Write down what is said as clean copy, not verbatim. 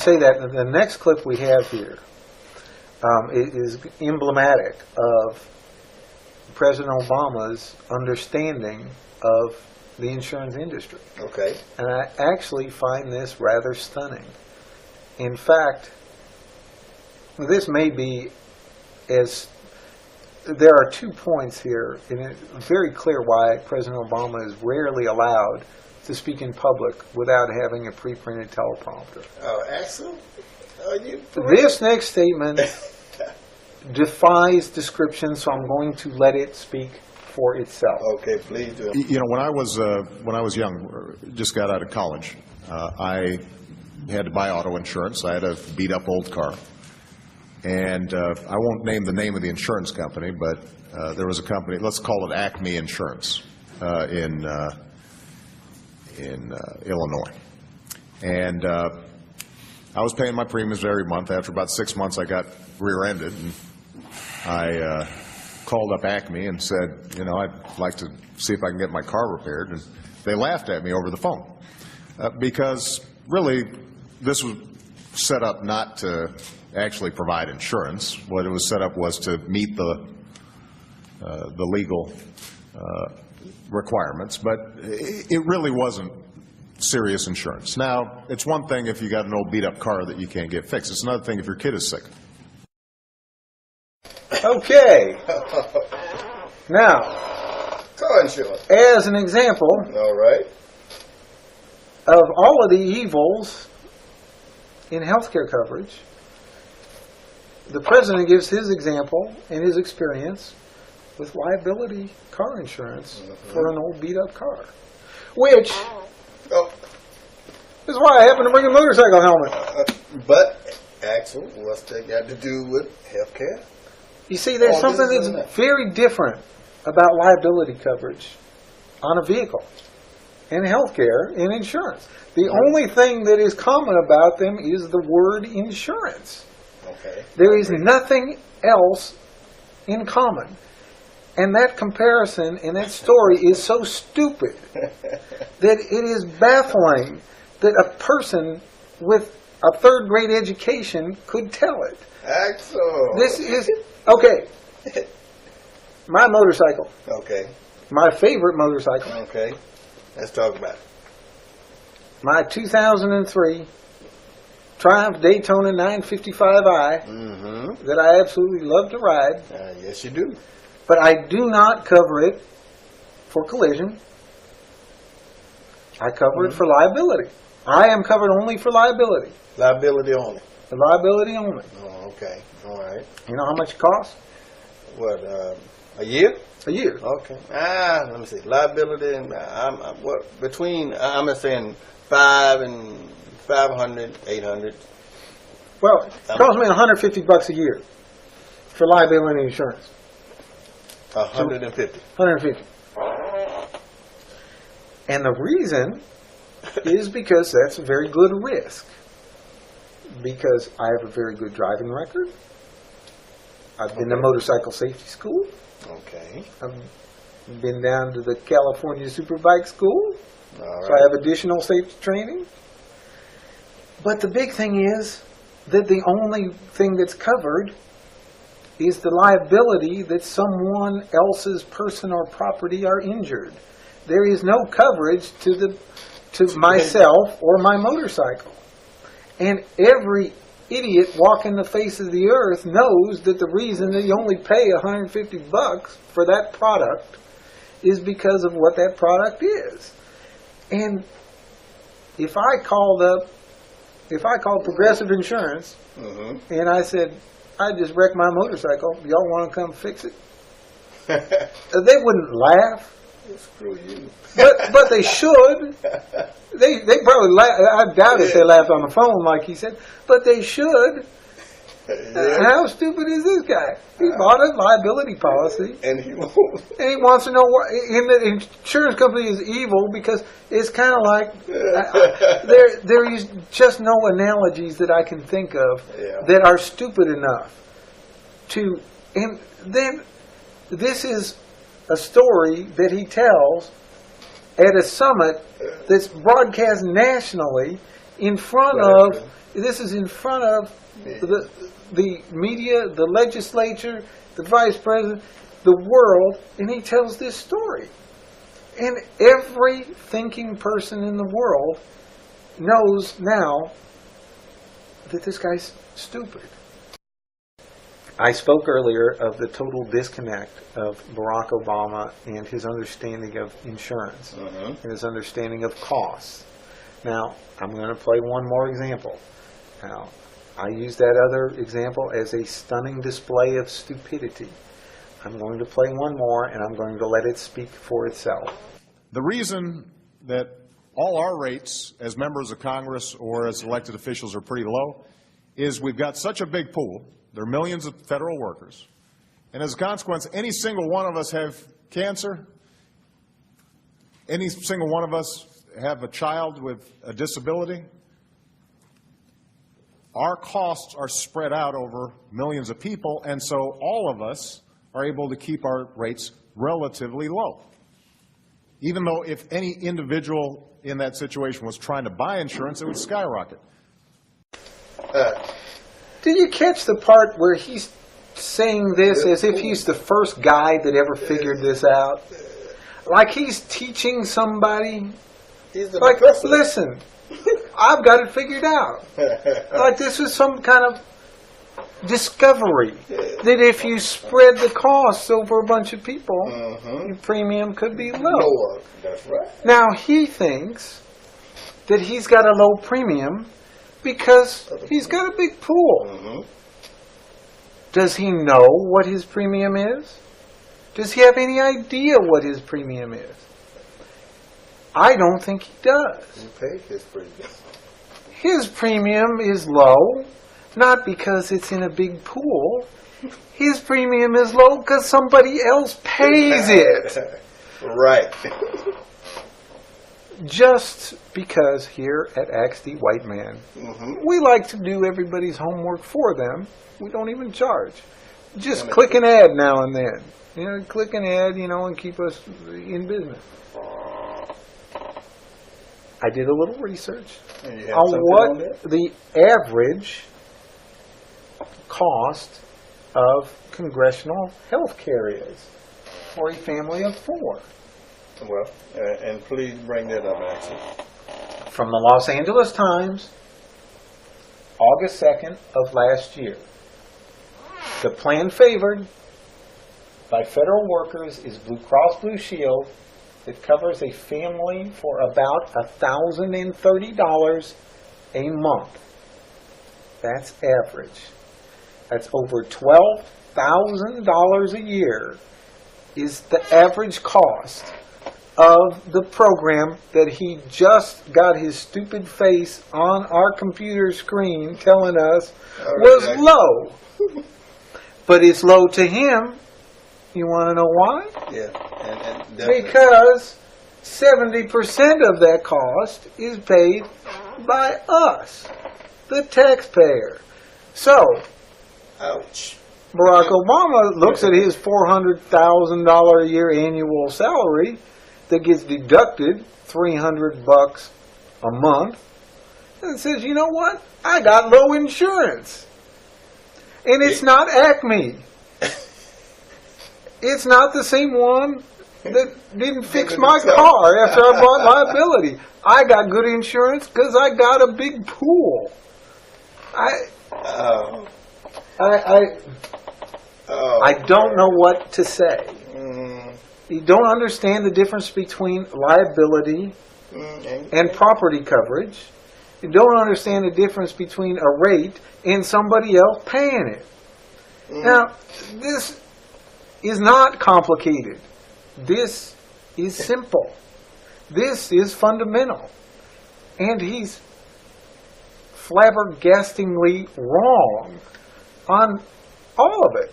say that, the next clip we have here is emblematic of President Obama's understanding of the insurance industry. Okay. And I actually find this rather stunning. In fact, this may be there are 2 points here, and it's very clear why President Obama is rarely allowed to speak in public without having a pre-printed teleprompter. Oh, Axel? Are you This next statement defies description, so I'm going to let it speak for itself. Okay, please do. You know, when I was young, just got out of college, I had to buy auto insurance. I had a beat-up old car. And I won't name the name of the insurance company, but there was a company, let's call it Acme Insurance, in Illinois. And I was paying my premiums every month. After about 6 months, I got rear-ended, and I called up Acme and said, you know, I'd like to see if I can get my car repaired. And they laughed at me over the phone because really this was set up not to actually provide insurance. What it was set up was to meet the legal requirements, but it really wasn't serious insurance. Now, it's one thing if you got an old beat-up car that you can't get fixed. It's another thing if your kid is sick. Okay. Now, Car insurance. as an example All right. of all of the evils in healthcare coverage, the president gives his example and his experience with liability car insurance for an old beat-up car, which is why I happen to bring a motorcycle helmet. But, Axel, what's that got to do with health care? You see, there's something that's very different about liability coverage on a vehicle and healthcare and insurance. The only thing that is common about them is the word insurance. Okay. There is nothing else in common. And that comparison and that story is so stupid that it is baffling that a person with a third-grade education could tell it. Axel. This is, okay, my motorcycle, Okay. my favorite motorcycle, Okay. Let's talk about it. my 2003 Triumph Daytona 955i that I absolutely love to ride, Yes, you do. but I do not cover it for collision. I cover it for liability. I am covered only for liability. Liability only. For liability only. Oh, okay. All right. You know how much it costs? What, a year? A year. Okay. Let me see. Liability, and I'm saying 5 and 500, 800. Well, it costs me $150 a year for liability insurance. 150. 150. And the reason is because that's a very good risk. Because I have a very good driving record. I've been to motorcycle safety school. Okay. I've been down to the California Superbike School. All So I right. have additional safety training. But the big thing is that the only thing that's covered is the liability that someone else's person or property are injured. There is no coverage to myself or my motorcycle. And every idiot walking the face of the earth knows that the reason that you only pay $150 for that product is because of what that product is. And if I called Progressive Insurance and I said, I just wrecked my motorcycle, y'all want to come fix it? They wouldn't laugh. Screw you. But they should. They probably laugh. I doubt if they laughed on the phone like he said, but they should. Yeah. How stupid is this guy? He bought a liability policy, And he won't. and he wants to know what. And the insurance company is evil because it's kind of like there is just no analogies that I can think of that are stupid enough to. And then this is a story that he tells at a summit that's broadcast nationally in front of This is in front of the media, the legislature, the vice president, the world, and he tells this story. And every thinking person in the world knows now that this guy's stupid. I spoke earlier of the total disconnect of Barack Obama and his understanding of insurance and his understanding of costs. Now, I'm going to play one more example. Now, I use that other example as a stunning display of stupidity. I'm going to play one more, and I'm going to let it speak for itself. The reason that all our rates as members of Congress or as elected officials are pretty low is we've got such a big pool. There are millions of federal workers. And as a consequence, any single one of us have cancer, any single one of us have a child with a disability. Our costs are spread out over millions of people, and so all of us are able to keep our rates relatively low. Even though if any individual in that situation was trying to buy insurance, it would skyrocket. Did you catch the part where he's saying this as if he's the first guy that ever figured this out? Like he's teaching somebody. Like, listen, I've got it figured out. Like this was some kind of discovery that if you spread the costs over a bunch of people, your premium could be low. That's right. Now he thinks that he's got a low premium because he's got a big pool. Does he know what his premium is? Does he have any idea what his premium is? I don't think he does. You pay his premium. His premium is low, not because it's in a big pool. His premium is low because somebody else pays it. Right. Just because here at XD Whiteman, we like to do everybody's homework for them. We don't even charge. Just click an ad now and then. You know, click an ad, you know, and keep us in business. I did a little research on what the average cost of congressional health care is for a family of 4. Well, and please bring that up, Axel. From the Los Angeles Times, August 2nd of last year. The plan favored by federal workers is Blue Cross Blue Shield that covers a family for about $1,030 a month. That's average. That's over $12,000 a year is the average cost of the program that he just got his stupid face on our computer screen telling us was low. But it's low to him. You want to know why? Yeah. And because 70% of that cost is paid by us, the taxpayer. So, ouch. Barack Obama looks at his $400,000 a year annual salary that gets deducted $300 a month and says, you know what? I got low insurance. And it's not Acme. It's not the same one that didn't fix my car after I bought liability. I got good insurance because I got a big pool. I don't know what to say. You don't understand the difference between liability and property coverage. You don't understand the difference between a rate and somebody else paying it. Now, this is not complicated. This is simple. This is fundamental. And he's flabbergastingly wrong on all of it.